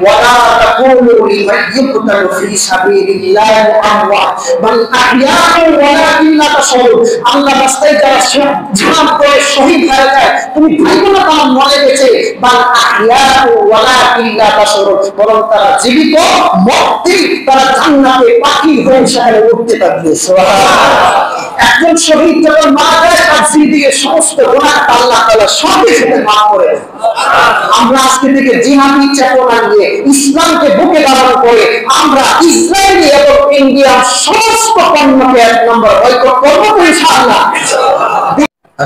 ولا تقولوا لمن يقتل في سبيل الله أموات بل أحياء ولكن لا تشعرون আল্লাহ রাস্তায় যারা ঝাঁপ করে শহীদ হয়ে যায় তুমি ভাইবো না তারা মরে গেছে বাল আহইয়া ওয়ালাকিন লা তাশউরুন বরং তারা জীবিত মরতেই তারা জান্নাতে পাখি হয়ে সেখানে উঠতে থাকবে সুবহানাল্লাহ। একজন শহীদ যখন মারা যায় তার জিন্দেগীর সমস্ত গুনাহ আল্লাহ তাআলা সব কিছু মাফ করে দেন। আমরা আজকে থেকে জিহাদি চেতনা নিয়ে ইসলামকে বুকে ধারণ করে আমরা ইসরায়েলি এবং ইন্ডিয়ার সমস্ত পণ্যকে এক নম্বর বয়কট করবো তো ইনশাআল্লাহ।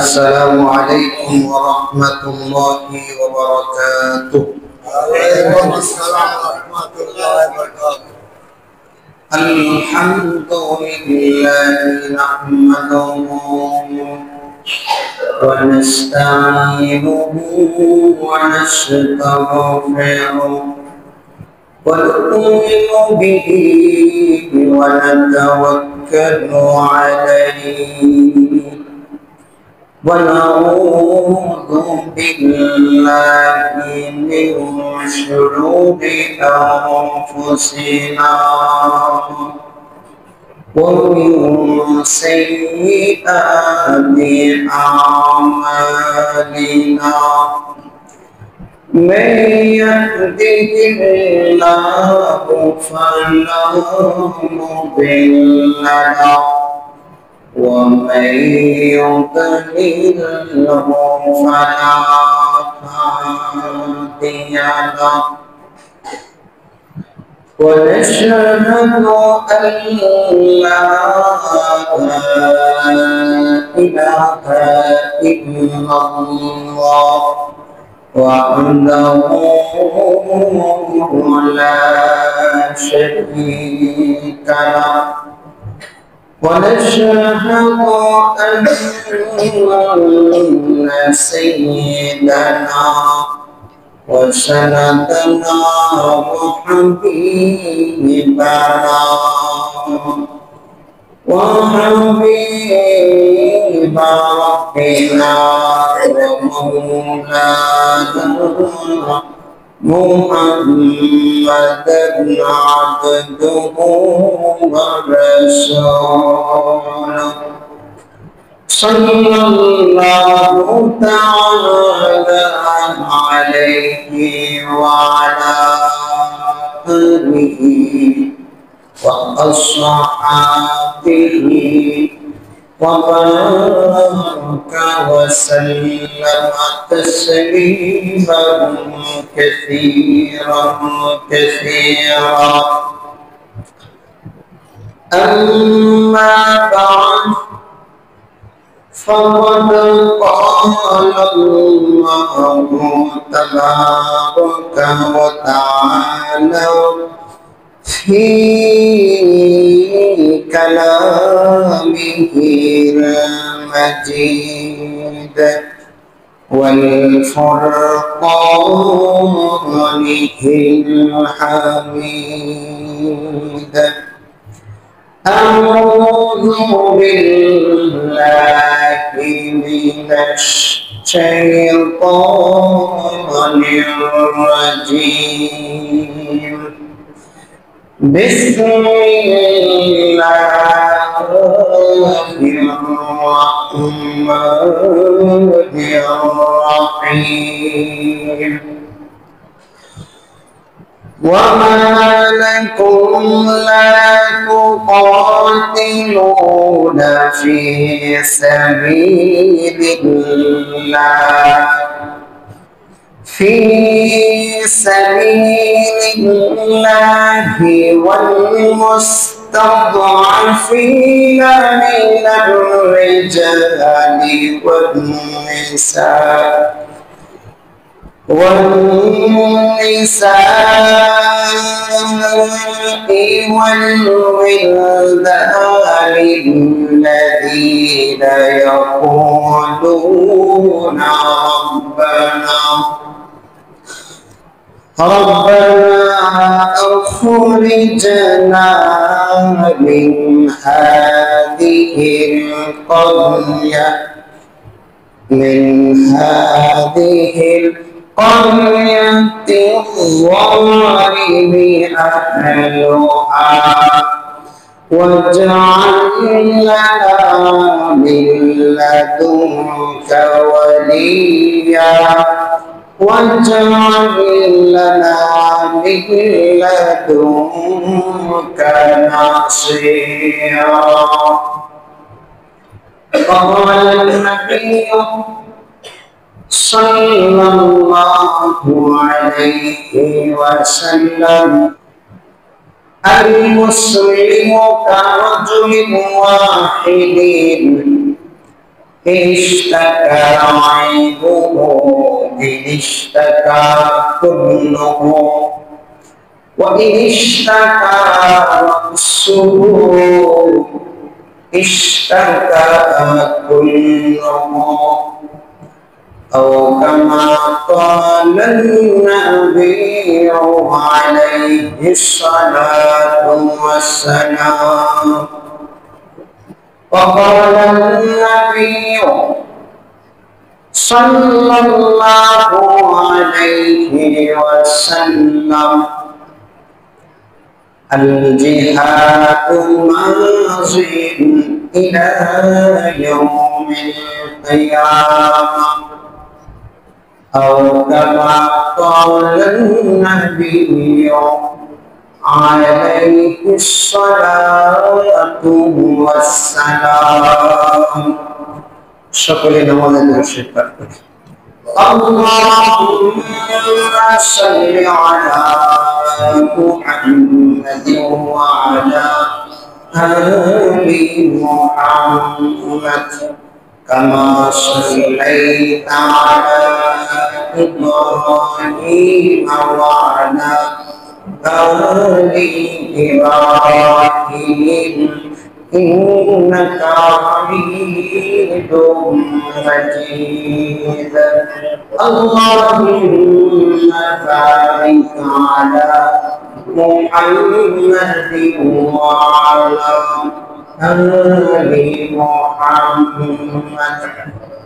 আসসালামু আলাইকুম ওয়া রাহমাতুল্লাহি ওয়া বারাকাতুহু। ওয়া আলাইকুম আসসালাম ওয়া রাহমাতুল্লাহি ওয়া বারাকাতুহু। আলহামদুলিল্লাহি নাহমাদুহু ওয়া নাস্তাঈনুহু ওয়া নাস্তাগফিরুহু ওয়া নু'মিnu বিহি ওয়া নাতাওয়াক্কালু আলাইহি ওয়া নাউযু বিল্লাহি মিন শুরুরি আনফুসিনা ومن سيئات أعمالنا من يهده الله فلا مضل له ومن يضلل فلا هادي له ونشهد أن لا إله إلا الله وحده لا شريك له ونشهد أن سيدنا وسندنا وحبيبنا وحبيب ربنا ومولانا محمدا عبده ورسوله صلى الله تعالى عليه وعلى آله وأصحابه وبارك وسلم تسليما كثيرا كثيرا أما بعد فقد قال الله تبارك وتعالى في كلامه المجيد والفرقان الحميد أعوذ بالله من الشيطان الرجيم بسم الله الرحمن الرحيم وما لكم لا تقاتلون في سبيل الله والمستضعفين من الرجال والنساء والولدان الذين يقولون ربنا أخرجنا من هذه القرية قرية الظالم أهلها واجعل لنا من لدنك وليا واجعل لنا من لدنك نصيرا. قال النبي صلى الله عليه وسلم المسلم كرجل واحد اشتكى عيبه إن اشتكى كله وإن اشتكى رأسه اشتكى كله أو كما قال النبي عليه الصلاة والسلام. وقال النبي صلى الله عليه وسلم الجهاد ماضي إلى يوم القيامة أو كما قال النبي عليه الصلاة والسلام. সকলে নামাজে দরুদ পাঠ করি। اللهم صل على محمد وعلى آل محمد كما صليت على إبراهيم وعلى آل إبراهيم إنك حميد مجيد. اللهم بارك على محمد وعلى آل محمد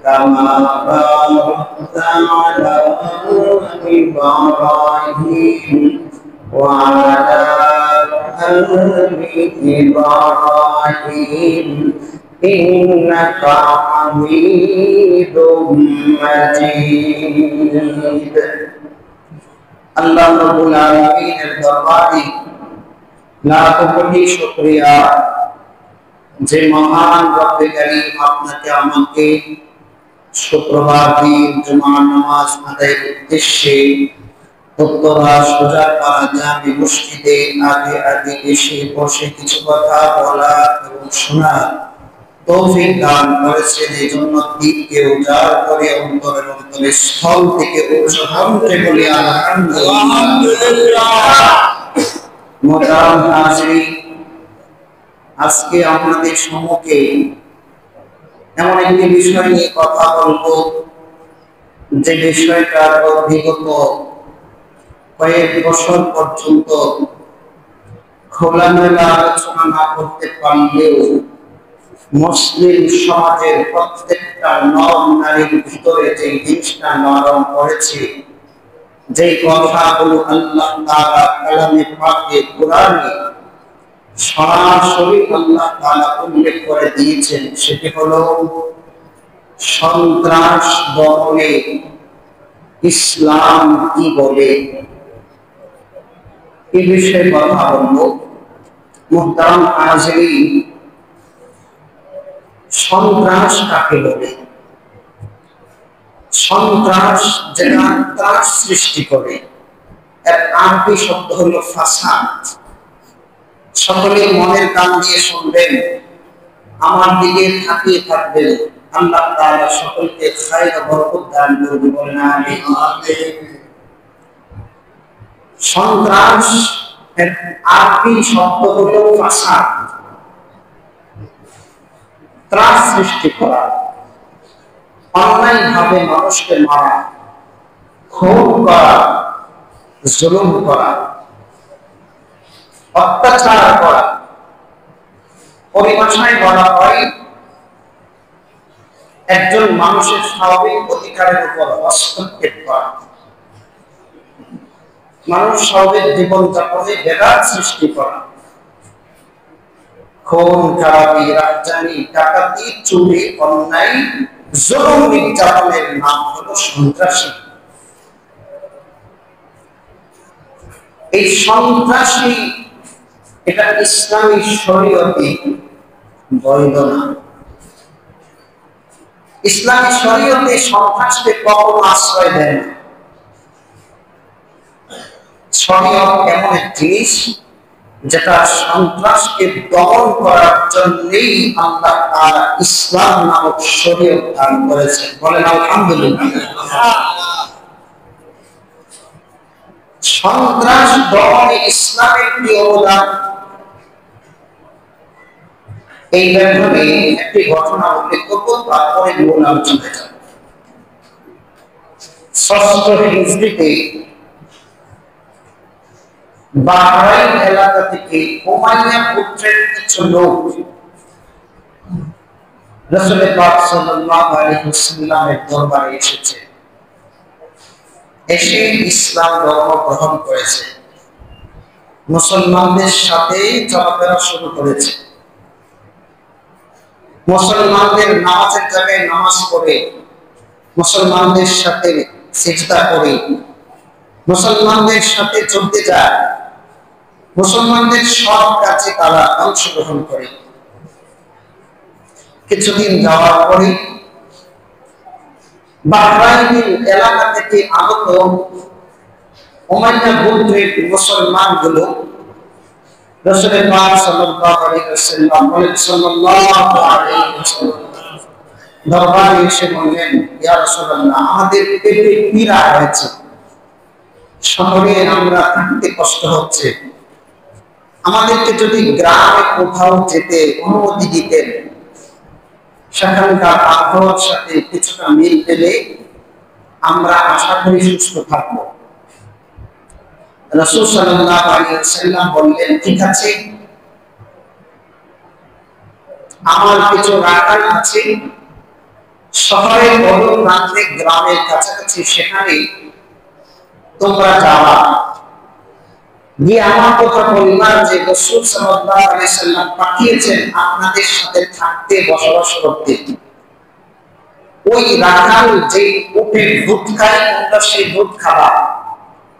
كما باركت على إبراهيم وعلى آل إبراهيم إنك حميد مجيد. আল্লাহ রাব্বুল আলামিনের দরবারে লাখ কোটি শুকরিয়া যে মহান রব্বে কারীম আপনাকে আমাকে শুক্রবার দিন জুমার নামাজ আদায়ের উদ্দেশ্যে উত্তরা সুজারপাড়া জামে মসজিদে আগে আগে এসে বসে কিছু কথা বলা এবং শোনা তৌফিক দান করেছেন। এই জন্য দিনকে উজাড় করে অন্তরের অন্তরে স্থল থেকে উচ্চকণ্ঠে বলি আলহামদুলিল্লাহ। মোহতারাম হাজিরিন, আজকে আমাদের সম্মুখে এমন একটি বিষয় নিয়ে কথা বলবো যে বিষয়টা বিগত কয়েক বছর পর্যন্ত খোলামেলা আলোচনা না করতে পারলেও মুসলিম সমাজের প্রত্যেকটা নর নারীর ভিতরে যে জিনিসটা নরম করেছে, যে কথাগুলো আল্লাহ তাআলা কালামে পাকে কোরআনে সরাসরি আল্লাহ তাআলা উল্লেখ করে দিয়েছেন, সেটি হলো সন্ত্রাস দমনে ইসলাম কি বলে। এই বিষয়ে কথা বলবো। মুহতারাম হাজিরিন, সন্ত্রাস কাকে বলে? সন্ত্রাস যেটা ত্রাস সৃষ্টি করে, এর আরবি শব্দ হলো ফাসাদ। সকলে মনের কান দিয়ে শুনবেন, আমার দিকে তাকিয়ে থাকবেন। আল্লাহ তাআলা সকলকে খায়র ও বরকত দান করুন, বলেন আমিন। সন্ত্রাস এর আরবি শব্দ হলো ফাসাদ, ত্রাস সৃষ্টি করা, অন্যায়ভাবে মানুষকে মারা, খুন করা, জুলুম করা, অত্যাচার করা। পরিভাষায় বলা হয় একজন মানুষের স্বাভাবিক অধিকারের উপর হস্তক্ষেপ করা। মানুষ স্বাভাবিক জীবনযাপনে ব্যাঘাত সৃষ্টি করা, খুন খারাপি, রাজধানী, ডাকাতি, চুরি, অন্যায়, জুলুম, নির্যাতনের নাম হলো সন্ত্রাসী। এই সন্ত্রাসী এটা ইসলামী শরীয়তে বৈধ না। ইসলামী শরীয়তে সন্ত্রাসকে কখনো আশ্রয় দেয় না। শরীয়ত এমন এক জিনিস যেটা সন্ত্রাসকে দমন করার জন্যই আল্লাহ তাআলা ইসলাম নামক শরীয়ত দান করেছেন। বলেন আলহামদুলিল্লাহ। সন্ত্রাস দমনে ইসলামের কি অবদান, এই ব্যাপারে একটি ঘটনা উল্লেখ করব, তারপরে মূল আলোচনায় যাব। ষষ্ঠ হিজরিতে বাহরাইন এলাকা থেকে উমাইয়া গোত্রের কিছু লোক রাসূল পাক সাল্লাল্লাহু আলাইহি ওয়াসাল্লামের দরবারে এসেছে, এসে ইসলাম ধর্ম গ্রহণ করেছে, মুসলমানদের সাথে চলাফেরা শুরু করেছে, মুসলমানদের নামাজের জায়গায় নামাজ পড়ে, মুসলমানদের সাথে সিজদা করে, মুসলমানদের সাথে যুদ্ধে যায়, মুসলমানদের সব কাজে তারা অংশগ্রহণ করে। কিছুদিন যাওয়ার পরে বাহরাইনের এলাকা থেকে আগত উমাইয়া গোত্রের মুসলমানগুলো রাসূল পাক সাল্লাল্লাহু আলাইহি ওয়াসাল্লাম দরবারে এসে বললেন, ইয়া রাসূলুল্লাহ, আমাদের পেটে পীড়া হয়েছে, শহরে আমরা থাকতে কষ্ট হচ্ছে, আমাদেরকে যদি গ্রামে কোথাও যেতে অনুমতি দিতেন, সেখানকার আবহাওয়ার সাথে কিছুটা মিল পেলে আমরা আশা করি সুস্থ থাকব। রাসূল সাল্লাল্লাহু আলাইহি ওয়াসাল্লাম বললেন, ঠিক আছে, আমার কিছু রাখাল আছে শহরের বড় প্রান্তে, গ্রামের কাছাকাছি, সেখানে তোমরা যাওয়া, গিয়ে আমার কথা বলবা যে রাসূল সাল্লাল্লাহু আলাইহি ওয়াসাল্লাম পাঠিয়েছেন আপনাদের সাথে থাকতে, বসবাস করতে। ওই রাখাল যে উটের দুধ খায়, তোমরা সেই দুধ খাবা,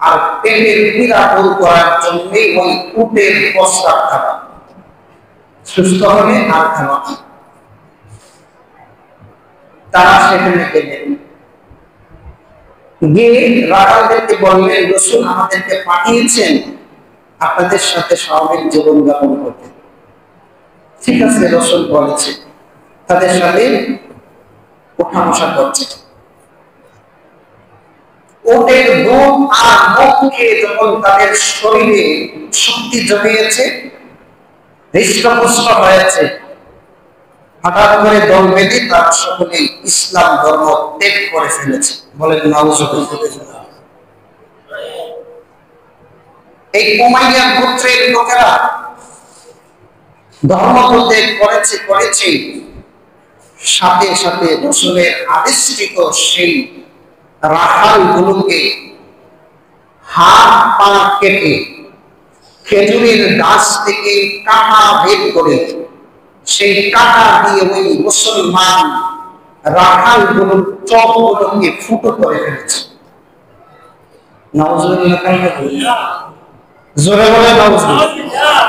আর পেটের পীড়া দূর করার জন্য ওই উটের প্রস্রাব খাবা, সুস্থ হবে আর খাবা। তারা সেখানে গেলেন, গিয়ে রাখালদেরকে বললেন, রাসূল আমাদেরকে পাঠিয়েছেন আপনাদের সাথে স্বাভাবিক জীবনযাপন করতে। ঠিক আছে, রাসূল বলেছে, তাদের সাথে ওঠা বসা করছে। ওটের দুধ আর মদ খেয়ে যখন তাদের শরীরে শক্তি জমিয়েছে, হৃষ্টপুষ্ট হয়েছে, হঠাৎ করে দল বেঁধে তারা সকলে ইসলাম ধর্ম ত্যাগ করে ফেলেছে। বলেন নাউযুবিল্লাহ। এই উমাইয়া গোত্রের লোকেরা ধর্ম ত্যাগ করেছে, সাথে সাথে রাসূলের আদেশকৃত সেই রাখালগুলোকে হাত পা কেটে খেজুরের গাছ থেকে কাঁটা বের করে সেই কাঁটা দিয়ে ওই মুসলমান রাখালগুলোর চোখগুলোকে ফুটো করে ফেলেছে। নাউযুবিল্লাহ, জোরে বলে নাউযুবিল্লাহ।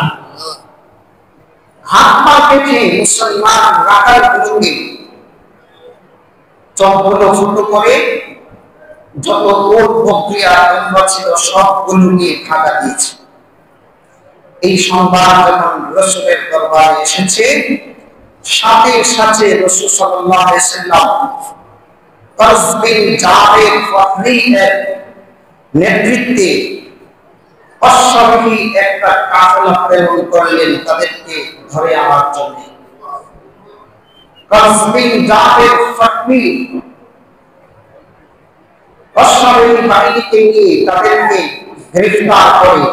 হাত পা কেটে মুসলমান রাখালগুলোকে চোখগুলো ফুটো করে যত ওট বকরি আর ছিল সবগুলো নিয়ে ভাগা দিয়েছে। এই সংবাদ যখন রাসূলের দরবারে এসেছে, সাথে সাথে রাসূল সাল্লাল্লাহু আলাইহি ওয়াসাল্লাম কাজ বিন জাবের ফাহরির নেতৃত্বে অশ্বরোহী একটা কাফেলা প্রেরণ করলেন তাদেরকে ধরে আনার জন্য। কাজ বিন জাবের ফাহরি অশ্বরোহী বাহিনীকে নিয়ে তাদেরকে গ্রেফতার করে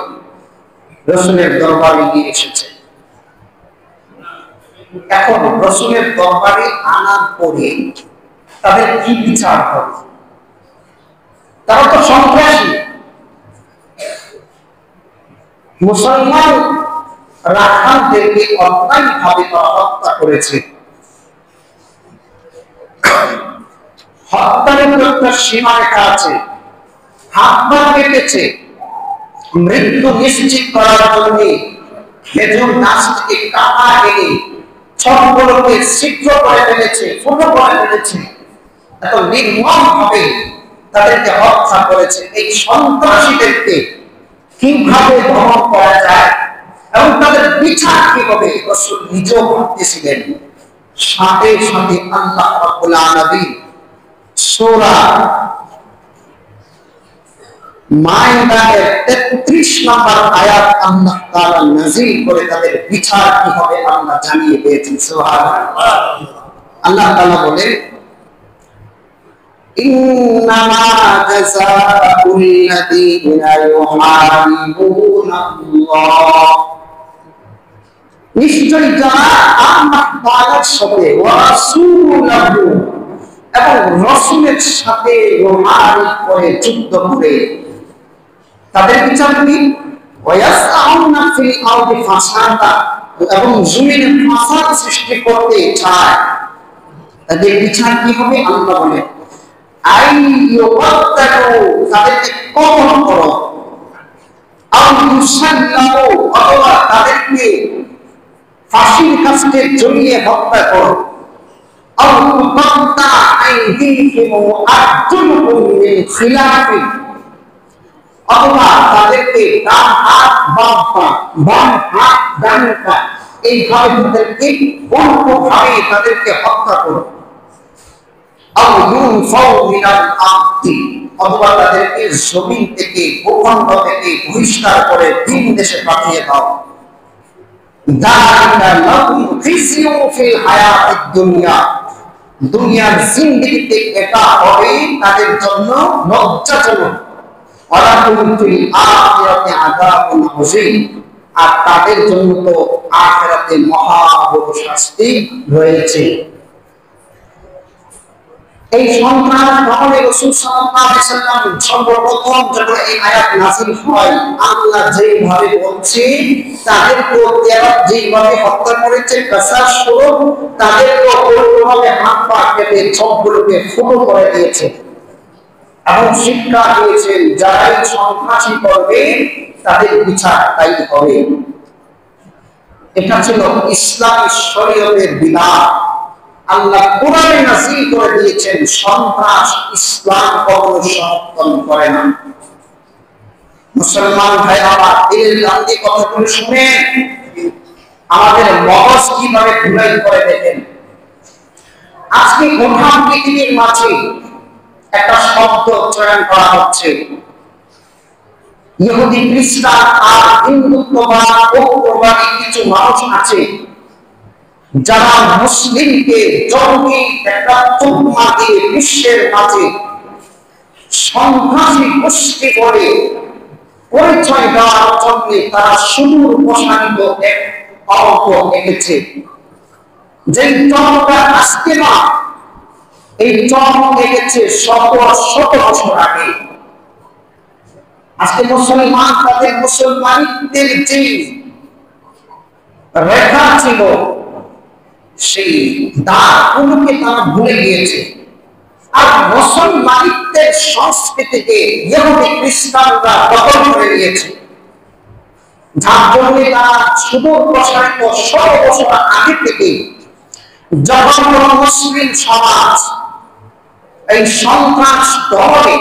রাসূলের দরবারে নিয়ে এসেছে। এখন রাসূলের দরবারে আনার পরে তাদের কি বিচার হবে? তারা তো সন্ত্রাসী, মুসলমান রাখালদেরকে অন্যায়ভাবে তারা হত্যা করেছে। হত্যার একটা সীমারেখা আছে, হাত পা কেটেছে, মৃত্যু নিশ্চিত করার জন্য খেজুর গাছ থেকে কাটা এনে ছকগুলোকে ছিদ্র করে ফেলেছে, ফুটো করে ফেলেছে, এত নির্মম ভাবে তাদেরকে হত্যা করেছে। এই সন্ত্রাসীদেরকে কিভাবে দমন করা যায় এবং তাদের বিচার কি হবে রাসূল নিজেও ভাবতেছিলেন। সাথে সাথে আল্লাহ রাব্বুল আলামিন সূরা মাইদার 33 নম্বর আয়াত আল্লাহ তাআলা নাযিল করে তাদের বিচার কি হবে আল্লাহ জানিয়ে দিয়েছেন। সুবহানাল্লাহ। আল্লাহ তাআলা বলেন, ইন্নামা জাযাউল লাযীনা ইউহারিবুনাল্লাহ, নিশ্চয়ই যারা আল্লাহ তাআলার সাথে ওয়া রাসূলুহু এবং রাসূলের সাথে ইউহারি করে যুদ্ধ করে, তাদের বিচার কি? ওয়ায়াসআউনা ফিল আরদি ফাসাদা, এবং জমিনে ফাসাদ সৃষ্টি করতে চায়, তাদের বিচার কি হবে আল্লাহ বলেন, আইয়ুবাত্তালু, তাদেরকে কতল করো, আও ইউসাল্লামু, অথবা তাদেরকে ফাঁসির কাস্টে ঝুলিয়ে হত্যা করো, আও তুকাত্তা আইদিহিম ওয়া আরজুলুহুম মিন খিলাফিন, অথবা তাদেরকে ডান হাত বাম পা, বাম হাত ডান পা, এইভাবে তাদেরকে বর্বরভাবে তাদেরকে হত্যা করো, আও ইউনফাউ মিনাল আরদি, অথবা তাদেরকে জমিন থেকে, ভূখণ্ড থেকে বহিষ্কার করে ভিন দেশে পাঠিয়ে দাও। যালিকা লাহুম খিজিয়ুন ফিল হায়াতিদ দুনিয়া, দুনিয়ার জিন্দেগিতে এটা হবে তাদের জন্য লজ্জাজনক। ওয়ালাহুম ফিল আখিরাতি আযাবুন আযীম, আর তাদের জন্য তো আখিরাতে মহা বড় শাস্তি রয়েছে। এই সন্ত্রাস দমনে রাসূল সাল্লাল্লাহু আলাইহি ওয়াসাল্লাম সর্বপ্রথম যখন এই আয়াত নাযিল হয়, আল্লাহ যেভাবে বলছে তাদেরকে যেভাবে হত্যা করেছে কাসাস স্বরূপ, তাদেরকে ওইভাবে হাত পা কেটে চোখগুলোকে ফুটো করে দিয়েছে এবং শিক্ষা দিয়েছেন যারা এই সন্ত্রাসী করবে তাদের বিচার তাই হবে। এটা ছিল ইসলামী শরীয়তের বিধান। আল্লাহ কোরআনে নাযিল করে দিয়েছেন, সন্ত্রাস ইসলাম কখনো সমর্থন করে না। মুসলমান ভাই আমার, দিলের গান্ধী কথাগুলো শুনে আমাদের মগজ কিভাবে ধুলাই করে দেখেন। আজকে গোটা পৃথিবীর মাঝে একটা শব্দ চয়ন করা হচ্ছে, ইহুদি খ্রিস্টান আর হিন্দুত্ববাদ ঐক্যবাদী কিছু মানুষ আছে যারা মুসলিমকে জঙ্গি একটা তুকমা দিয়ে বিশ্বের মাঝে সন্ত্রাসী গোষ্ঠী করে পরিচয় দেওয়ার জন্য তারা সুদূর প্রসারিত এক অঙ্ক এঁকেছে। যে চমকটা আজকে না, এই চমক এঁকেছে শত শত বছর আগে। আজকে মুসলমান তাদের মুসলমানিত্বের যে রেখা ছিল, সেই দাগগুলোকে তারা ভুলে গিয়েছে। আর মুসলমানিত্বের সংস্কৃতিকে ইহুদি খ্রিস্টানরা দখল করে নিয়েছে, যার জন্য তারা সুদূর প্রসারিত ১৬ বছর আগে থেকে যখন মুসলিম সমাজ এই সন্ত্রাস দমনে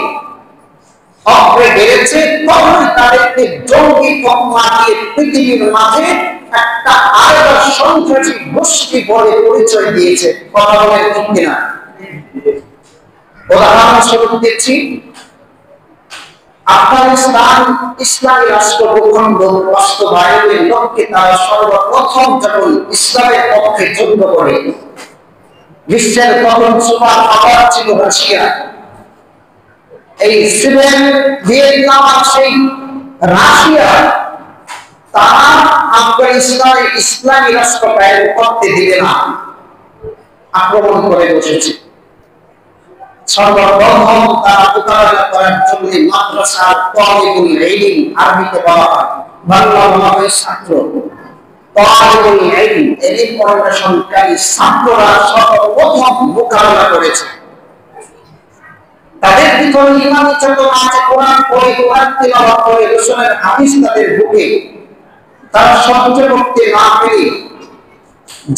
অগ্রে বেড়েছে, তখন তাদেরকে জঙ্গি তকমা দিয়ে পৃথিবীর মাঝে একটা আলাদা সন্ত্রাসী গোষ্ঠী বলে পরিচয় দিয়েছে। কথা বলেন ঠিক কিনা? উদাহরণস্বরূপ দিচ্ছি, আফগানিস্তান ইসলামী রাষ্ট্র ভূখণ্ড বাস্তবায়নের লক্ষ্যে তারা সর্বপ্রথম যখন ইসলামের পক্ষে যুদ্ধ করে, বিশ্বের প্রথম সুপার পাওয়ার ছিল রাশিয়া। এই সিরিয়ান ভিয়েতনাম আর সেই রাশিয়া তারা আফগানিস্তানে ইসলামী রাষ্ট্র কায়েম করতে দিবে না, আক্রমণ করে বসেছে। সর্বপ্রথম তারা মোকাবেলা করার জন্য মাদ্রাসার তালিবুল ইলম, আরবিতে বলা হয়, বাংলা বলা হয় ছাত্র। তালিবুল ইলম, ইলম পড়াশোনাকারী ছাত্ররা সর্বপ্রথম মোকাবেলা করেছে। তাদের ভিতরে ইমানি চেতনা আছে, কোরআন পড়ে, কোরআন তিলাওয়াত করে, রাসূলের হাদিস তাদের বুকে। তারা সহ্য করতে না পেরে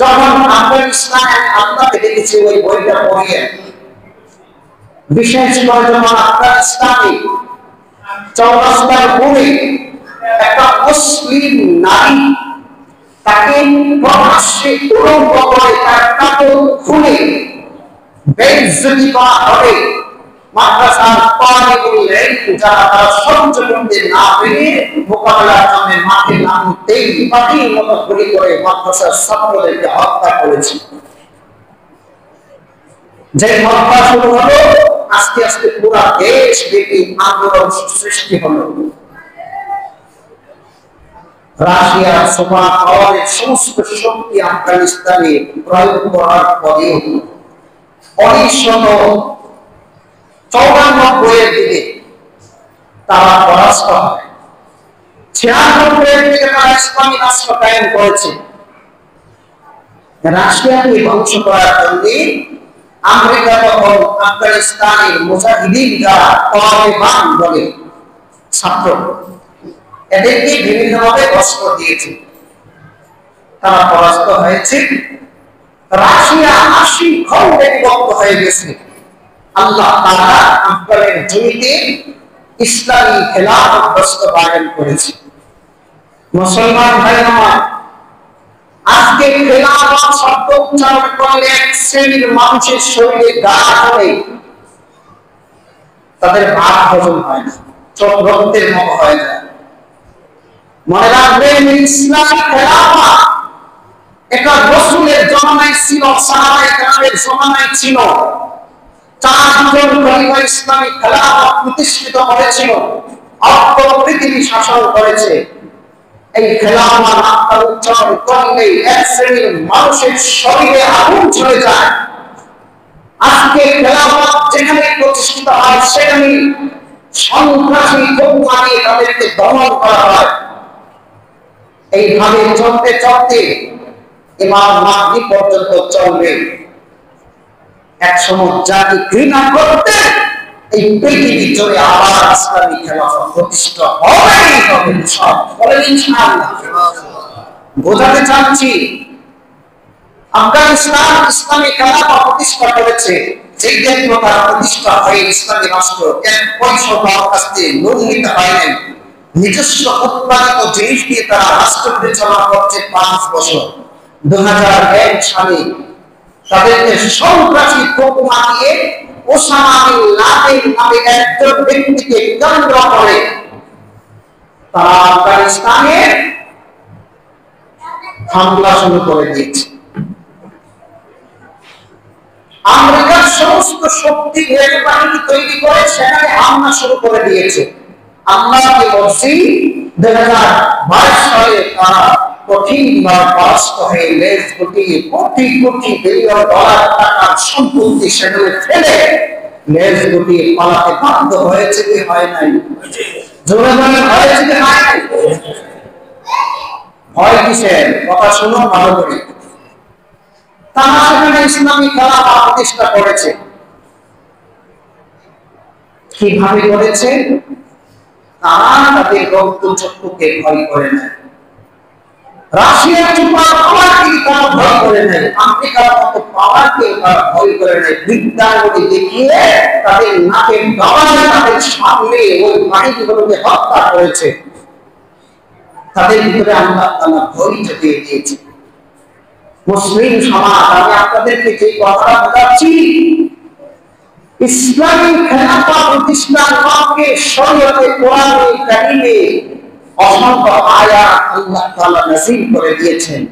যখন আফগানিস্তান আল্লাহকে দেখেছে ওই বইটা পড়িয়ে, বিশেষ করে যখন আফগানিস্তানে চৌরাস্তার মোড়ে একটা মুসলিম নারী তাকে প্রকাশ্যে উলঙ্গ করে তার কাপড় খুলে বেইজ্জতি করা হবে, মাদ্রাসার তালিবুল ইলম যারা তারা সহ্য করতে না পেরে মোকাবেলার জন্য মাঠে নামতেই পাখির মতো গুলি করে মাদ্রাসার ছাত্রদেরকে হত্যা করেছে। যে হত্যা শুরু হলো, আস্তে আস্তে পুরা দেশ ব্যাপী আন্দোলন সৃষ্টি হলো। রাশিয়া সুপার পাওয়ারের সমস্ত শক্তি আফগানিস্তানে প্রয়োগ করার পরেও 1994 দিকে তারা পরাস্ত হয়। 96 দিকে তারা ইসলামী রাষ্ট্র কায়েম করেছে। রাশিয়াকে ধ্বংস করার জন্য আমেরিকা তখন আফগানিস্তানের মুজাহিদিন যারা তালেবান বলে ছাত্র, এদেরকে বিভিন্নভাবে অস্ত্র দিয়েছে। তারা পরাস্ত হয়েছে। রাশিয়া 80 খণ্ডে বিভক্ত হয়ে গেছে। আল্লাহ তাআলা আফগানের জমিতে ইসলামী খেলাফত বাস্তবায়ন করেছে। মুসলমান ভাই আমার, আজকে খেলাফত শব্দ উচ্চারণ করলে এক শ্রেণীর মানুষের শরীরে গা জ্বলে, তাদের ভাত হজম হয় না, চোখ রক্তের মতো হয়ে যায়। মনে রাখবেন, ইসলামী খেলাফত এটা রাসূলের জামানায় ছিল, সাহাবায়ে কেরামের জামানায় ছিল। 4 জন খলিফা ইসলামী খেলাফত প্রতিষ্ঠিত করেছিল, অর্ধ পৃথিবী শাসন করেছে। এই খেলাফত নামটা উচ্চারণ করলে এক শ্রেণীর মানুষের শরীরে আগুন চলে যায়। আজকে খেলাফত যেখানে প্রতিষ্ঠিত হয় সেখানে সন্ত্রাসী হুকুমা দিয়ে তাদেরকে দমন করা হয়। এইভাবে চলতে চলতে ইমাম মাহদী পর্যন্ত চলবে। একসময় জাতি ঘৃণা করতে এই পৃথিবী জুড়ে আবার ইসলামী খেলাফত প্রতিষ্ঠা হবেই হবে, সব বলেন ইনশাআল্লাহ। বোঝাতে চাচ্ছি, আফগানিস্তান ইসলামী খেলাফত প্রতিষ্ঠা করেছে। যেই দেখল তার প্রতিষ্ঠা হয়ে ইসলামী রাষ্ট্র, এক পয়সা তার কাছ থেকে লোন নিতে হয় নাই। নিজস্ব উৎপাদিত জিনিস দিয়ে তারা রাষ্ট্র পরিচালনা করছে 5 বছর। 2001 সালে তাদেরকে সন্ত্রাসী হুকুমা দিয়ে ওসামা বিন লাদেন নামে একজন ব্যক্তিকে কেন্দ্র করে তারা আফগানিস্তানে হামলা শুরু করে দিয়েছে। আমেরিকার সমস্ত শক্তি বাহিনী তৈরি করে সেখানে হামলা শুরু করে দিয়েছে। আল্লাহকে বলছি, 2022 সালে তারা কঠিনভাবে পরাস্ত হয়ে লেজ গুটিয়ে কোটি কোটি বিলিয়ন ডলার টাকার সম্পত্তি সেখানে ফেলে লেজ গুটিয়ে পালাতে বাধ্য হয়েছে কি হয় নাই? জোরে বলে হয়েছে কি হয় নাই? ভয় কিসের? কথা শুনো ভালো করে। তারা সেখানে ইসলামী খেলাফত প্রতিষ্ঠা করেছে। কিভাবে করেছে? তারা তাদের রক্তচক্ষুকে ভয় করে না। রাশিয়ার সুপার পাওয়ারকে তারা ভয় করে নাই, আমেরিকার মতো পাওয়ারকে তারা ভয় করে নাই। বিদ্যাঙ্গটি দেখিয়ে তাদের নাকের ডগায় তাদের সামনে ওই বাহিনীগুলোকে হত্যা করেছে। তাদের ভিতরে আল্লাহ তাআলা ভয় জেগে দিয়েছে। মুসলিম সমাজ, আমি আপনাদেরকে যে কথাটা বলছি, ইসলামী খেলাফত প্রতিষ্ঠার লক্ষ্যে শরীয়তে কোরআনে কারীমে অসংখ্য আয়াত আল্লাহ তাআলা নাযিল করে দিয়েছেন।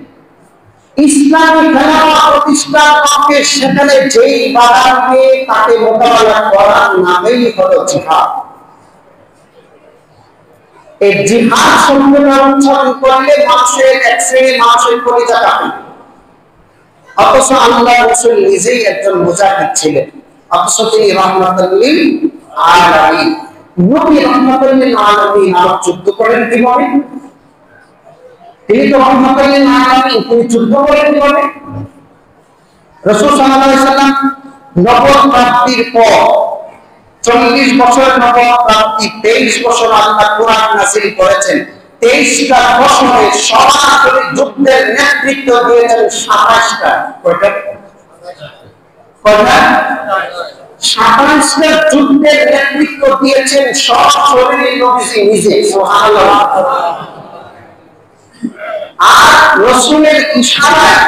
ইসলামী খেলাফত প্রতিষ্ঠার লক্ষ্যে সেখানে যেই বাধা আসবে তাকে মোকাবেলা করার নামই হলো জিহাদ। এই জিহাদ শব্দটা উচ্চারণ করলে মানুষের এক শ্রেণীর মানুষের কলিজা কাঁপে। অথচ আল্লাহ রাসূল নিজেই একজন মুজাহিদ ছিলেন। অথচ তিনি রাহমাতুল লিল আলামিন। নবী রাহমাতুল লিল আলামিন আর যুদ্ধ করেন কিভাবে? তিনি তো রাহমাতুল লিল আলামিন, তিনি যুদ্ধ করেন কিভাবে? রাসূল সাল্লাল্লাহু আলাইহি সাল্লাম নবুয়ত প্রাপ্তির পর 40 বছরের নবুয়ত প্রাপ্তি, 23 বছর আল্লাহ কোরআন নাযিল করেছেন। 23টা বছরে সরাসরি যুদ্ধের নেতৃত্ব দিয়েছেন 27টা। কয়টা? 27টা যুদ্ধের নেতৃত্ব দিয়েছেন সরাসরি নবীজি নিজে। সুবহানাল্লাহ। আর রাসূলের ইশারায়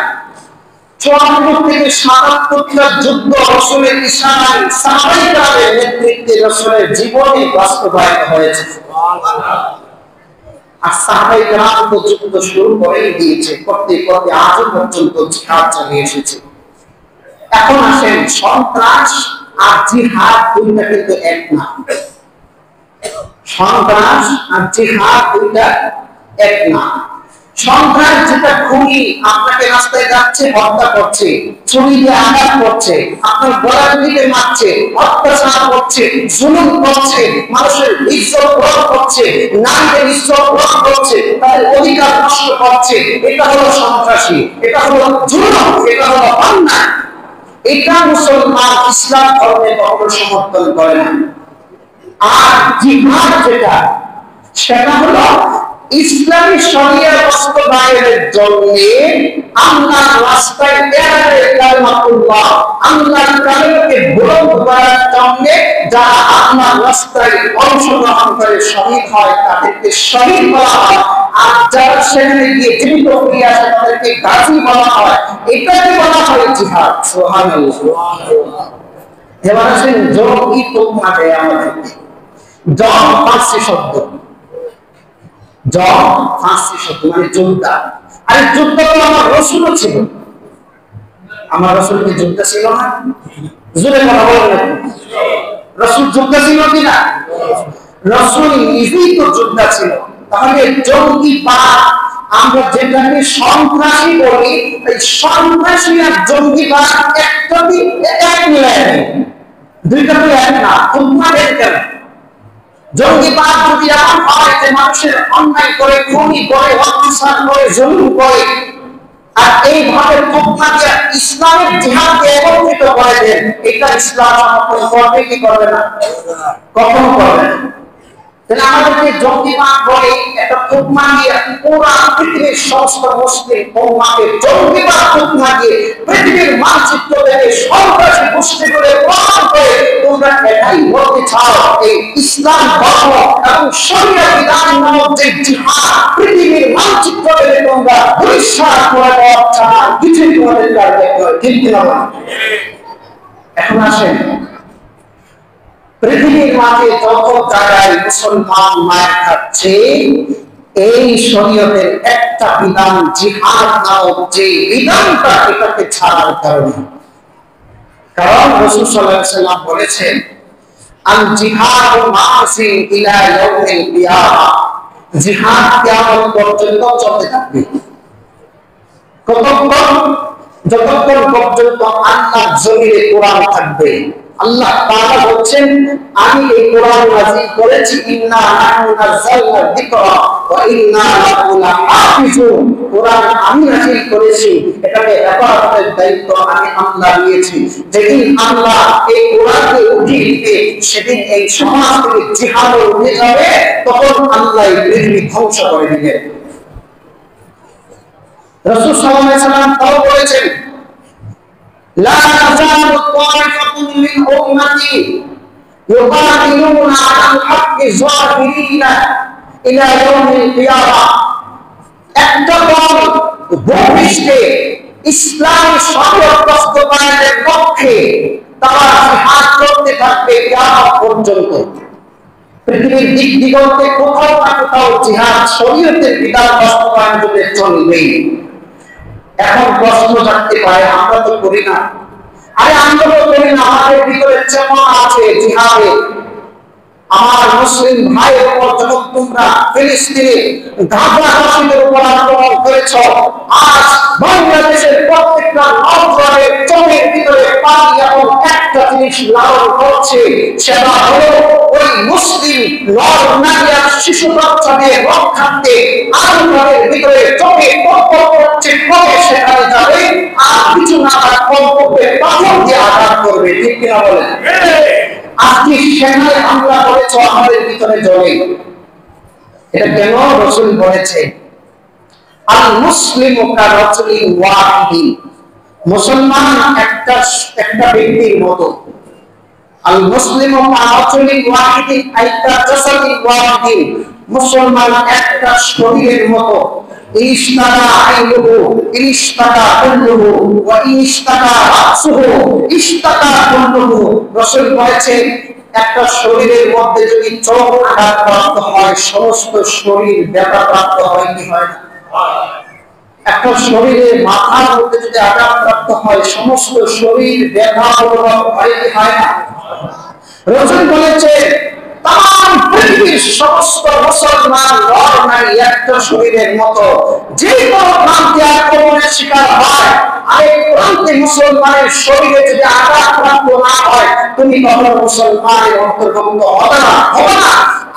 54 থেকে 77টা যুদ্ধ রাসূলের ইশারায় সাহাবায়ে নেতৃত্বে রাসূলের জীবনে বাস্তবায়িত হয়েছে। সুবহানাল্লাহ। আর সাহাবায়ে কেরাম তো যুদ্ধ শুরু করে দিয়েছে, করতে করতে আজ পর্যন্ত জিহাদ চালিয়ে এসেছে। এখন আসেন, সন্ত্রাস আর জিহাদ দুইটা কিন্তু এক না। সন্ত্রাস আর জিহাদ দুইটা এক না। সন্ত্রাস যেটা খুবই আপনাকে রাস্তায় যাচ্ছে হত্যা করছে, ছুরি দিয়ে আঘাত করছে, আপনার গলার দিকে মারছে, অত্যাচার করছে, জুলুম করছে, মানুষের ইজ্জত হরণ করছে, নারীদের ইজ্জত হরণ করছে, তাদের অধিকার নষ্ট করছে, এটা হলো সন্ত্রাসী, এটা হলো জুলুম, এটা হলো অন্যায়। এটা মুসলমান ইসলাম ধর্মে কখনো সমর্থন করে না। আর জিহাদ যেটা, সেটা হলো ইসলামী শরিয়া বাস্তবায়নের জন্য আল্লাহর রাস্তায় কালিমাতুল্লাহ, আল্লাহর কালিমাকে বুলন্দ করার জন্য যারা আল্লাহর রাস্তায় অংশগ্রহণ করে শহীদ হয় তাদেরকে শহীদ বলা হয়। আর যারা সেখানে গিয়ে জীবিত ফিরে আসে তাদেরকে গাজী বলা হয়। এটাকে বলা হয় জিহাদ। সুবহানাল্লাহ। এবার আসেন, জঙ্গি তোকমা দেয় আমাদেরকে। জং ফার্সি শব্দ, জং ফার্সি শব্দ মানে যোদ্ধা। আরে যোদ্ধা তো আমার রাসূলও ছিল। আমার রাসূল কি যোদ্ধা ছিল না? জোরে কথা বলেন না। রাসূল যোদ্ধা ছিল কিনা? রাসূল নিজেই তো যোদ্ধা ছিল। তাহলে জঙ্গিবাদ আমরা যেটাকে সন্ত্রাসী বলি, এই সন্ত্রাসী আর জঙ্গিবাদ একটা এক মিলায় নেই, দুইটা তো এক না। তোমরা কেন জঙ্গিবাদ যদি এমন হয় যে মানুষের অন্যায় করে, খুনি করে, অত্যাচার করে, জুলুম করে, আর এইভাবে তোমরা যে ইসলামের জিহাদকে একত্রিত করে দেন, এটা ইসলাম সমর্থন করবে কি করবে না? কখনো করবে না। তাহলে আমাদেরকে জঙ্গিবাদ বলে একটা তোকমা দিয়ে পুরা পৃথিবীর সমস্ত মুসলিম উম্মাহকে জঙ্গিবাদ তোকমা দিয়ে পৃথিবীর মানচিত্র থেকে সন্ত্রাসী গোষ্ঠী করে প্রমাণ করে তোমরা এটাই বলতে চাও এই ইসলাম ধর্ম এবং শরিয়া বিধান নামক যে জিহাদ পৃথিবীর মানচিত্র থেকে তোমরা পরিষ্কার করে দেওয়া চাও, কিছুই তোমাদের কাছে নয়। ঠিক না? এখন আসেন, পৃথিবীর মাঝে যত জায়গায় মুসলমান মায়ের খাচ্ছে, এই শরীয়তের একটা বিধান জিহাদ নামক যে বিধানটা, এটাকে ছাড়ার কারণে। কারণ রাসূল সাল্লাল্লাহু আলাইহি ওয়াসাল্লাম বলেছেন, আল জিহাদু মাসি ইলা ইয়াউমিল কিয়ামাহ, জিহাদ কিয়ামত পর্যন্ত চলতে থাকবে। কতক্ষণ? যতক্ষণ পর্যন্ত আল্লাহর জমিনে কোরআন থাকবে। আল্লাহ তাআলা বলেন, আমি এই কোরআন নাযিল করেছি, ইন্না নাহনু নাযালনা যিকরা ওয়া ইন্না লাহু লাহাফিজুন। কোরআন আমি নাযিল করেছি, এটাকে হেফাজতের দায়িত্ব আমি আল্লাহ নিয়েছি। যেদিন আল্লাহ এই কোরআনকে উঠিয়ে দিবে, সেদিন এই সমাজ থেকে জিহাদ উঠে যাবে, তখন আল্লাহ এই পৃথিবী ধ্বংস করে দিবেন। রাসূল সাল্লাল্লাহু আলাইহি ওয়াসাল্লাম তাও বলেছেন, لا تزال طائفة من أمتي يقاتلون على الحق ظاهرين إلى يوم القيامة। একটা দল ভবিষ্যতে ইসলামী শরীয়ত বাস্তবায়নের পক্ষে তারা জিহাদ করতে থাকবে কিয়ামত পর্যন্ত। পৃথিবীর দিক দিগন্তে কোথাও না কোথাও জিহাদ শরীয়তের বিধান বাস্তবায়ন করতে চলবেই। এখন প্রশ্ন জানতে পারে, আমরা তো করি না। আরে আমরা তো করি না, আমাদের ভিতরে চেতনা আছে জিহাদে। আমার মুসলিম ভাইয়ের উপর যখন তোমরা ফিলিস্তিনে গাজাবাসীদের উপর আক্রমণ করে করেছ, আজ বাংলাদেশের প্রত্যেকটা নওজোয়ানের চোখের ভিতরে পানি এবং একটা জিনিস লালন করছে, সেটা হলো ওই মুসলিম নর নারী আর শিশু বাচ্চাদের রক্ষার্থে আন্দোলনের ভিতরে চোখে টকটক করছে, কবে সেখানে যাবে আর কিছু না তার কমপক্ষে পাথর দিয়ে আঘাত করবে, ঠিক কিনা বলেন? আজকে সেখানে হামলা করেছ আমাদের ভিতরে জলে। এটা কেন রাসূল বলেছে আল মুসলিমু কারাজুলিন ওয়াহিদিন, মুসলমান একটা ব্যক্তির মতো। আল মুসলিমু কারাজুলিন ওয়াহিদিন আইতা জাসাদিন ওয়াহিদিন, মুসলমান একটা শরীরের মতো। ইশতাকা আইনুহু ইশতাকা কুল্লুহু ওয়া ইশতাকা রাসুহু ইশতাকা কুল্লুহু। রাসূল বলেছেন একটা শরীরের মধ্যে যদি চোখ আঘাতপ্রাপ্ত হয়, সমস্ত শরীর ব্যথাপ্রাপ্ত হয় কি হয় না? একটা শরীরের মাথার মধ্যে যদি আঘাতপ্রাপ্ত হয়, সমস্ত শরীর ব্যথা অনুভব হয় কি হয় না? রাসূল বলেছেন তাম পৃথিবীর সমস্ত মুসলমান নর নারী একটা শরীরের মতো। যে কোনো প্রান্তে আক্রমণের শিকার হয়, আরেক প্রান্তে মুসলমানের শরীরে যদি আঘাতপ্রাপ্ত না হয়, তুমি কখনো মুসলমানের অন্তর্ভুক্ত হবে না।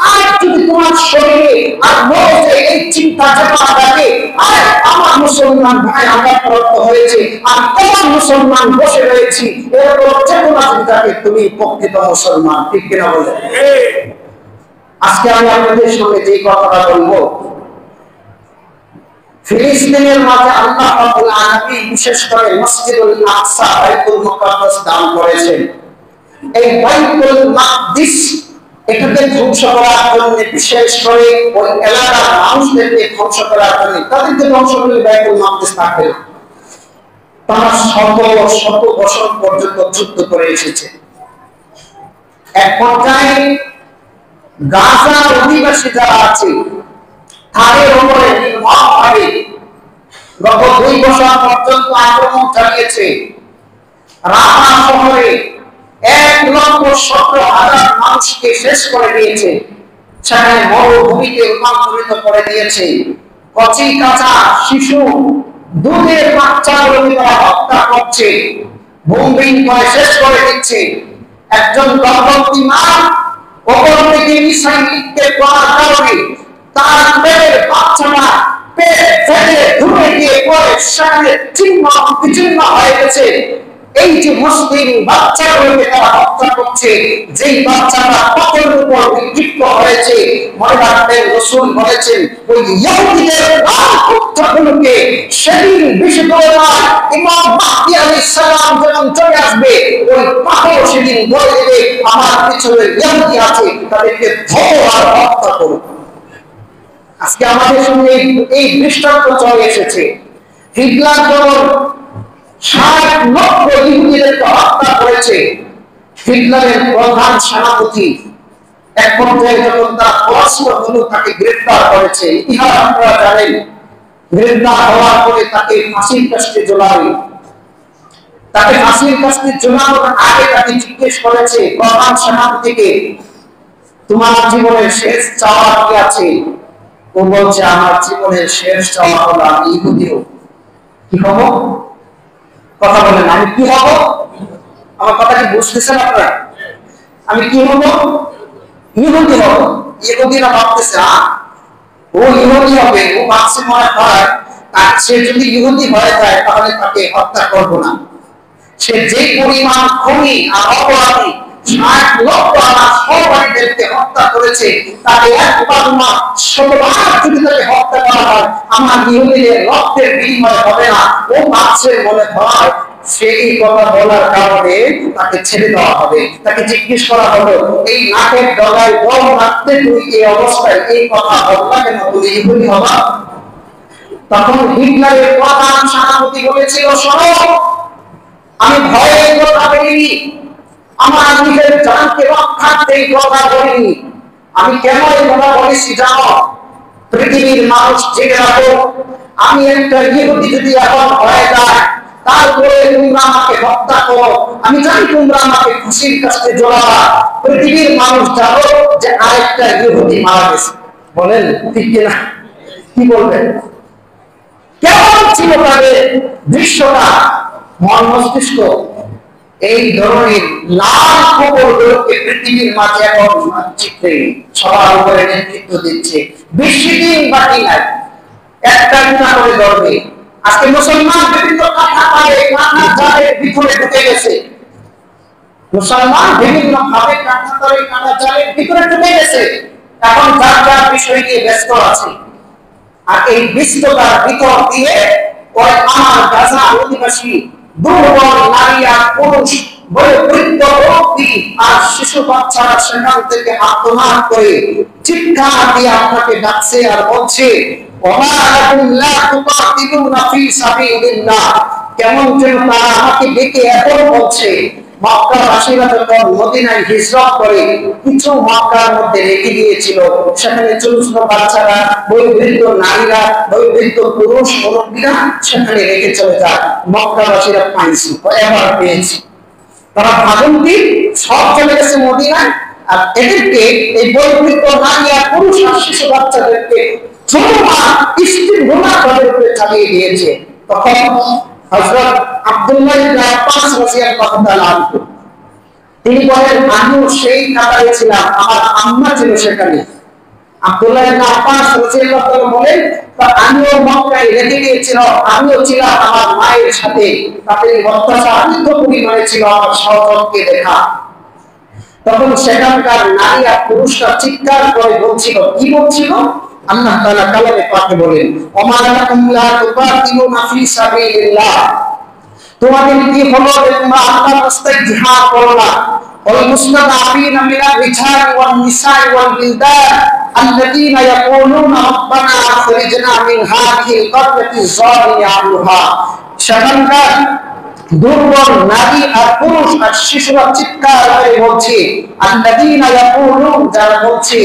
আর যদি তোমার শরীরে আর মনে এই চিন্তা চেতনা থাকে, আর আমার মুসলমান ভাই আঘাতপ্রাপ্ত হয়েছে আর তোমার মুসলমান বসে রয়েছি, এরকম চেতনা যদি থাকে, তুমি প্রকৃত মুসলমান, ঠিক কিনা বলে? আজকে আমি আপনাদের সঙ্গে যে কথাটা বলবো, ফিলিস্তিনের মাঝে আল্লাহ রাব্বুল আলামিন বিশেষ করে মসজিদুল আকসা বাইতুল মুকাদ্দাস দান করেছেন। এই বাইতুল মাকদিস এটাকে ধ্বংস করার জন্য, বিশেষ করে ওই এলাকার মানুষদেরকে ধ্বংস করার জন্য, তাদেরকে ধ্বংস করলে বাইতুল মাকদিস থাকবে না। তারা শত শত বছর পর্যন্ত যুদ্ধ করে এসেছে। এক পর্যায়ে গাজার অধিবাসী যারা আছে তাদের উপরে নির্মমভাবে গত 2 বছর পর্যন্ত আক্রমণ চালিয়েছে। রাফা শহরে 1,17,000 মানুষকে শেষ করে দিয়েছে। সেখানে মরুভূমিতে রূপান্তরিত করে দিয়েছে। কচি কাঁচা শিশু, দুধের বাচ্চাগুলোকে তারা হত্যা করছে, বোমবিং করে শেষ করে দিচ্ছে। একজন গর্ভবতী মা ওপর থেকে মিসাইল নিক্ষেপ করার কারণে তার পেটের বাচ্চাটা পেট ফেটে ধুয়ে গিয়ে পরে সেখানে ছিন্ন বিচ্ছিন্ন হয়ে গেছে। এই যে মুসলিম বাচ্চাগুলোকে তারা হত্যা করছে, যেই বাচ্চাটা পথের উপর বিক্ষিপ্ত হয়েছে, মনে রাখবেন রাসূল বলেছেন ওই ইহুদীদের কুত্তাগুলোকে সেদিন বিশুদ্ধ ইমাম মাহদী আলাইহিস সালাম যখন চলে আসবে, ওই পাথর সেদিন বলে দেবে আমার পিছনে ইহুদী আছে, তাদেরকে ধরো আর হত্যা করো। আজকে আমাদের সঙ্গে এই দৃষ্টান্ত চলে এসেছে। হিটলার যখন 60 লক্ষ ইহুদিদেরকে হত্যা করেছে, হিটলারের প্রধান সেনাপতি এক পর্যায়ে যখন তার পরাশরগুলো তাকে গ্রেফতার করেছে, ইতিহাস আপনারা জানেন, গ্রেফতার হওয়ার পরে তাকে ফাঁসির কাস্টে ঝোলাবে। তাকে ফাঁসির কাস্টে ঝোলানোর আগে তাকে জিজ্ঞেস করেছে প্রধান সেনাপতিকে, তোমার জীবনের শেষ চাওয়া কি আছে? ও বলছে আমার জীবনের শেষ চাওয়া হলো আমি ইহুদি হব। কি হব? কথা বলেন, আমি কি হব? আমার কথা কি বুঝতেছেন আপনারা? আমি কি হব? ইহুদি হব। ইহুদিরা ভাবতেছে ও ইহুদি হবে, ও ভাবছে মনে হয় আর সে যদি ইহুদি হয়ে যায় তাহলে তাকে হত্যা করব না। সে যে পরিমাণ খুনি আর অপরাধী, 60 লক্ষ আমার সহপাঠীদেরকে হত্যা করেছে, তাকে একবার না 100বার যদি তাকে হত্যা করা হয়, আমার ইহুদিদের রক্তের বিনিময় হবে না। ও ভাবছে মনে হয় সেই কথা বলার কারণে তাকে ছেড়ে দেওয়া হবে। তাকে জিজ্ঞেস করা হলো, এই নাকের ডগায় বল রাখতে তুই এই অবস্থায় এই কথা বললা কেন? তুমি ইহুদি হবা? তখন হিটলারের প্রধান সেনাপতি বলেছিল, শোনো, আমি ভয়ের কথা বলিনি, আমার নিজের জানকে রক্ষার্থে এই কথা বলিনি। আমি কেন এই কথা বলেছি জানো? পৃথিবীর মানুষ জেনে রাখো, আমি একটা ইহুদি যদি এখন হয়ে যায়, তারপরে তোমরা আমাকে হত্যা করো, আমি জানি তোমরা আমাকে ফাঁসির কাস্টে ঝোলাবা। পৃথিবীর মানুষ জানো যে আরেকটা ইহুদি মারা গেছে। বলেন ঠিক কিনা? কি বলবেন? কেমন ছিল তাদের দৃশ্যটা, মন মস্তিষ্ক এই ধরনের লাল খবরগুলোকে পৃথিবীর মাঝে এখন মানচিত্রে সবার উপরে নেতৃত্ব দিচ্ছে। বেশি দিন বাকি নাই, একটা করে ধরবে। আজকে মুসলমান বিভিন্ন কাঠাপারে কানাচারের ভিতরে ঢুকে গেছে, মুসলমান বিভিন্ন ভাবে কানাচারের ভিতরে ঢুকে গেছে। এখন যার যার বিষয় নিয়ে ব্যস্ত আছে। আর এই ব্যস্ততার ভিতর দিয়ে আমার গাজা অধিবাসী দুর্বল নারী আর পুরুষ, বয়োবৃদ্ধ ব্যক্তি আর শিশু বাচ্চারা সেখান থেকে আত্মনাদ করে চিৎকার দিয়ে আপনাকে ডাকছে আর বলছে, কেমন যেন তারা আমাকে ডেকে এত বলছে। মক্কাবাসীরা যখন মদিনায় হিজরত করে কিছু মক্কার মধ্যে রেখে দিয়েছিল, সেখানে ছোট ছোট বাচ্চারা, বয়োবৃদ্ধ নারীরা, বয়োবৃদ্ধ পুরুষ মুরব্বীরা সেখানে রেখে চলে যায়। মক্কাবাসীরা পাইছি, এবার পেয়েছি। তারা ভাবন্তি সব চলে গেছে মদিনায়, আর এদেরকে এই বয়োবৃদ্ধ নারী আর পুরুষ আর শিশু বাচ্চাদেরকে স্ত্রীর গুণা তাদের উপরে চালিয়ে দিয়েছে। তখন হযরত আব্দুল্লাহ ইবনে আব্বাস রাদিয়াল্লাহু তাআলা আনহু তিনি বলেন, আমিও সেই কাতারে ছিলাম, আমার আম্মা ছিল সেখানে। আব্দুল্লাহ ইবনে আব্বাস রাদিয়াল্লাহু তাআলা বলেন, আমিও মক্কায় রেখে গিয়েছিলাম, আমিও ছিলাম আমার মায়ের সাথে। তাদের অত্যাচার এত পরিমাণে ছিল আমার সহচরকে দেখা। তখন সেখানকার নারী আর পুরুষরা চিৎকার করে বলছিল, কি বলছিল? আল্লাহ তাআলা কালামে পাকে বলেন, ওমা লাকুম লা তুকাতিলুনা ফি সাবিলিল্লাহ, তোমাদের কি হলো যে তোমরা আল্লাহর রাস্তায় জিহাদ করো না? ওয়াল মুস্তাদাফিনা মিনার রিজাল ওয়ান নিসাই ওয়াল বিলদান আল্লাযীনা ইয়াকুলুনা রাব্বানা আখরিজনা মিন হাযিহিল কারয়াতি যালিমি আহলুহা, সেখানকার দুর্বল নারী আর পুরুষ আর শিশুরা চিৎকার করে বলছে, আল্লাযীনা ইয়াকুলুন, যারা বলছে,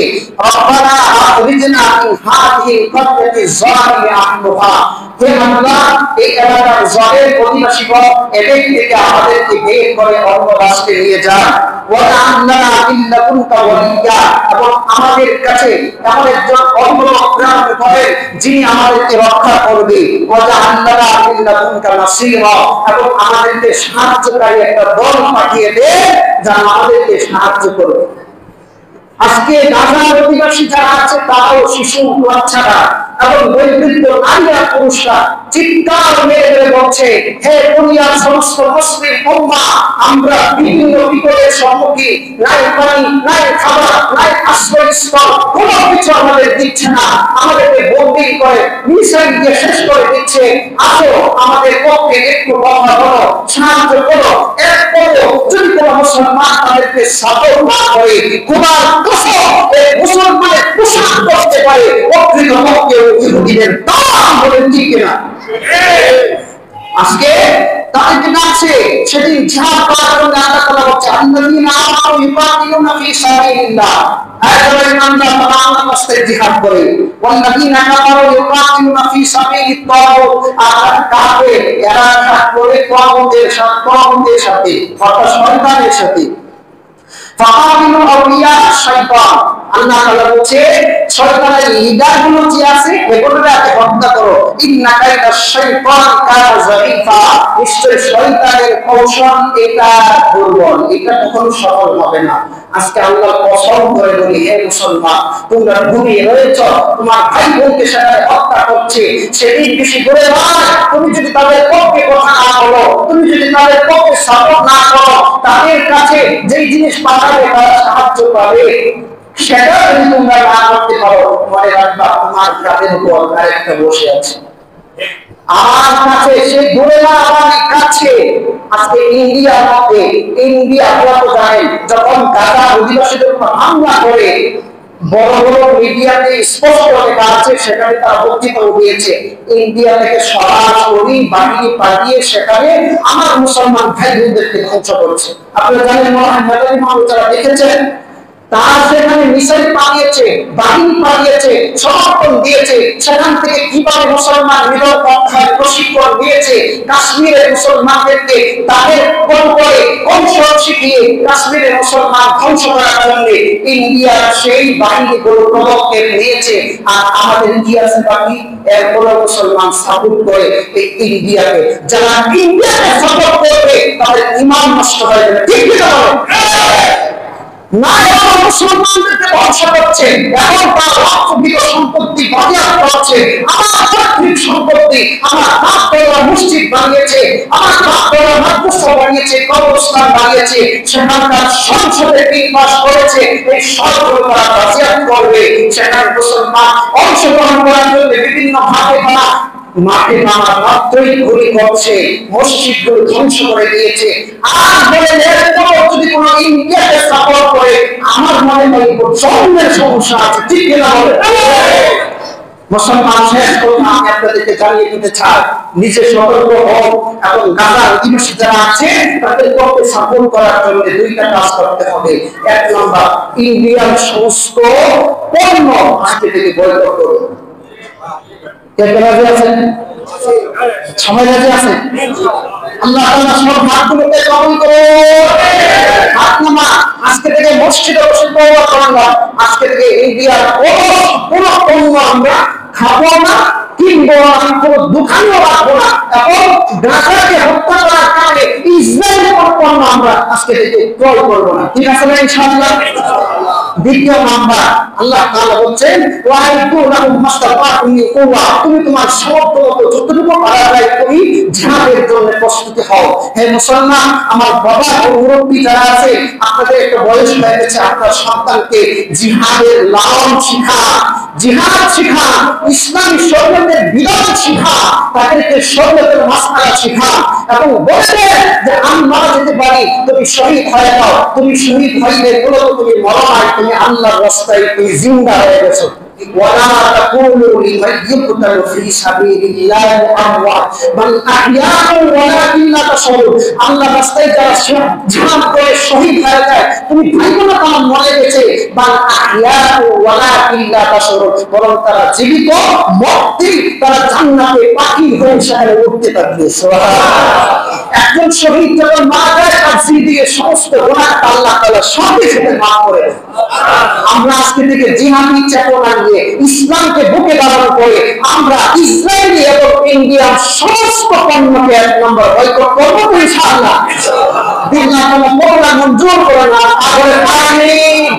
রাব্বানা আখরিজনা মিন হাযিহিল কারয়াতি যালিমি আহলুহা, হে আল্লাহ এই এলাকার জালিম অধিবাসীগণ এদের থেকে আমাদেরকে বের করে অন্য রাষ্ট্রে নিয়ে যান। ওয়া আন্নানা ইল্লাকুনকা ওয়ালিয়া, এবং আমাদের কাছে এমন একজন অগ্রগামী হবে যিনি আমাদেরকে রক্ষা করবে। ওয়া আন্নানা ইল্লাকুনকা নাসীরা, এবং আমাদেরকে সাহায্যকারী একটা দল পাঠিয়ে দে যারা আমাদেরকে সাহায্য করবে। আজকে গাজার অধিবাসী যারা আছে তারাও শিশু বাচ্চারা এবং বয়োবৃদ্ধ নারীরা পুরুষরা চিৎকার মেরে মেরে বলছে, হে দুনিয়ার সমস্ত মুসলিম উম্মাহ, আমরা বিভিন্ন বিপদের সম্মুখীন, নাই পানি, নাই খাবার, নাই আশ্রয়স্থল, কোনো কিছু আমাদের দিচ্ছে না, আমাদেরকে বন্দী করে মিসাইল দিয়ে শেষ করে দিচ্ছে। আসো আমাদের পক্ষে একটু কথা বলো, সাহায্য করো। এরপরেও যদি কোনো মুসলমান তাদেরকে সাপোর্ট না করে, খোদার কসম এই মুসলমানের পোশাক করতে পারে প্রকৃত পক্ষে ইহুদিদের দাম বলেন ঠিক কিনা? আজকে তাদেরকে ডাকছে, সেদিন জিহাদ করার জন্য আল্লাহ তাআলা বলছে, আল্লাযীনা আমানু ইউকাতিলুনা ফি সাবিলিল্লাহ, যারা ইমানদার তারা আল্লাহর রাস্তায় জিহাদ করে। ওয়াল্লাযীনা কাফারু ইউকাতিলুনা ফি সাবিলিত তাগুত, আর কাফের এরা জিহাদ করে তাগুতের সাথে, অর্থাৎ শয়তানের সাথে। ফাকাতিলু আউলিয়া শাইতান, আল্লাহ তাআলা বলছে শয়তানের লিডারগুলো যে আছে এগুলোকে হত্যা করো। ইন্না কাইদা শাইতান কানা যাঈফা, নিশ্চয় শয়তানের কৌশল এটা দুর্বল, এটা কখনো সফল হবে না। আজকে আল্লাহ কসম করে বলি, হে মুসলমান, তোমরা ঘুমিয়ে রয়েছ, তোমার ভাই বোনকে সেখানে হত্যা করছে, সেদিন বেশি করে নয়। তুমি যদি তাদের পক্ষে কথা না বলো, তুমি যদি তাদের পক্ষে সাপোর্ট না করো, তাদের কাছে যেই জিনিস পাঠাবে তারা সাহায্য পাবে, সেটা যদি তোমরা না করতে পারো, মনে রাখবা তোমার কাঁধের উপর আরেকটা বসে আছে। আমার কাছে সে দূরে না, আমার কাছে। আজকে ইন্ডিয়ার মধ্যে, ইন্ডিয়া আপনারা তো জানেন, যখন গাজা অধিবাসীদের উপর হামলা করে বড় বড় মিডিয়াতে স্পষ্ট লেখা আছে, সেখানে তারা বক্তৃতা দিয়েছে, ইন্ডিয়া থেকে সরাসরি বাহিনী পাঠিয়ে সেখানে আমার মুসলমান ভাই বোনদেরকে ধ্বংস করছে। আপনারা জানেন, মহান যারা দেখেছেন তার সেখানে মিসাইল পাঠিয়েছে, বাহিনী পাঠিয়েছে, সমর্থন দিয়েছে, সেখান থেকে কিভাবে মুসলমান নিরপেক্ষতায় প্রশিক্ষণ দিয়েছে, কাশ্মীরের মুসলমানদেরকে তাদের করে কৌশল শিখিয়ে কাশ্মীরের মুসলমান ধ্বংস করার জন্য ইন্ডিয়ার সেই বাহিনীগুলো পদক্ষেপ নিয়েছে। আর আমাদের ইতিহাসে বাকি এরপরও মুসলমান সাপোর্ট করে এই ইন্ডিয়াকে। যারা ইন্ডিয়াকে সাপোর্ট করবে তাদের ঈমান নষ্ট হয়ে যাবে। ঠিক কি না? না, এখন মুসলমানদেরকে ধ্বংস করছে, এখন তার অর্থবিক সম্পত্তি বাজেয়াপ্ত করছে। আমার চাকরির সম্পত্তি, আমার বাপ দাদা মসজিদ বানিয়েছে, আমার বাপ দাদা মাদ্রাসা বানিয়েছে, কবরস্থান বানিয়েছে, সেখানকার সংসদে বিল পাস করেছে, এই সবগুলো তারা বাজেয়াপ্ত করবে। সেখানে মুসলমান অংশগ্রহণ করার জন্য বিভিন্ন মাঠে নামা মাত্রই গুলি করছে, মসজিদগুলো ধ্বংস করে দিয়েছে। আর বলে যদি কোন ইন্ডিয়াকে সাপোর্ট করে, আমার মনে হয় জন্মের সমস্যা আছে। ঠিক কিনা বলে? মুসলমান শেষ কথা আমি আপনাদেরকে জানিয়ে দিতে চাই, নিজে সতর্ক হন এবং গাজার অধিবাসী যারা আছে তাদেরকে সাপোর্ট করার জন্য দুইটা কাজ করতে হবে। এক নম্বর, ইন্ডিয়ার সমস্ত পণ্য আজকে থেকে বয়কট করুন। সময় রাজি আছেন? আল্লাহ তাআলা সব হাতগুলোকে কবুল করুন। হাত নামা, আজকে থেকে মসজিদে বসে তওবা করলাম, আজকে থেকে ইন্ডিয়ার কোন পণ্য আমরা খাবো না, কিনবো না, কোনো দোকানও রাখবো না, এবং গাজাকে হত্যা করার কারণে ইসরায়েলের পণ্য আমরা আজকে থেকে ক্রয় করবো না। ঠিক আছে না ইনশাআল্লাহ? দ্বিতীয় নাম্বার, আল্লাহ তাআলা বলেন ওয়াইদু লাহুম মাসতাতা'তুম মিন কুওয়া, তুমি তোমার সামর্থ্য মতো যতটুকু পারা যায় তুমি জিহাদের জন্য প্রস্তুতি হও। হে মুসলমান, আমার বাবা ও মুরব্বি যারা আছে, আপনাদের একটা বয়স হয়ে গেছে, আপনার সন্তানকে জিহাদের লালন শিখা, জিহাদ শিখা, ইসলামী শরীয়তের বিধান শিখা, তাদেরকে শরীয়তের মাসআলা শিখা, এবং বলতে যে আমি মারা যেতে পারি, তুমি শহীদ হয়ে যাও। তুমি শহীদ হইলে বলো তুমি মরো নাই, তুমি আল্লাহর রাস্তায় তুমি জিন্দা হয়ে গেছো। ولا تقولوا لمن يقتل في سبيل الله اموات بل احياء ولكن لا تشعرون। আল্লাহর রাস্তায় যারা জিহাদ করে শহীদ হয়ে যায়, তুমি ভাইবো না তারা মরে গেছে, বাল আহইয়া ওয়ালাকিন লা তাশউরুন, বরং তারা জীবিত, মরতেই তারা জান্নাতে পাখি হয়ে সেখানে উঠতে থাকবে। সুবহানাল্লাহ। একজন শহীদ যখন মারা যায়, তার জিন্দেগির সমস্ত গুনাহ আল্লাহ তাআলা সব কিছু মাফ করে দেন। আমরা আজকে থেকে জিহাদি চেতনা নিয়ে ইসলামকে বুকে ধারণ করে আমরা ইসরায়েলি এবং ইন্ডিয়ার সমস্ত পণ্যকে এক নম্বর বয়কট করবো ইনশাআল্লাহ। দিন আল্লাহ মঞ্জুর করে না। আমিন।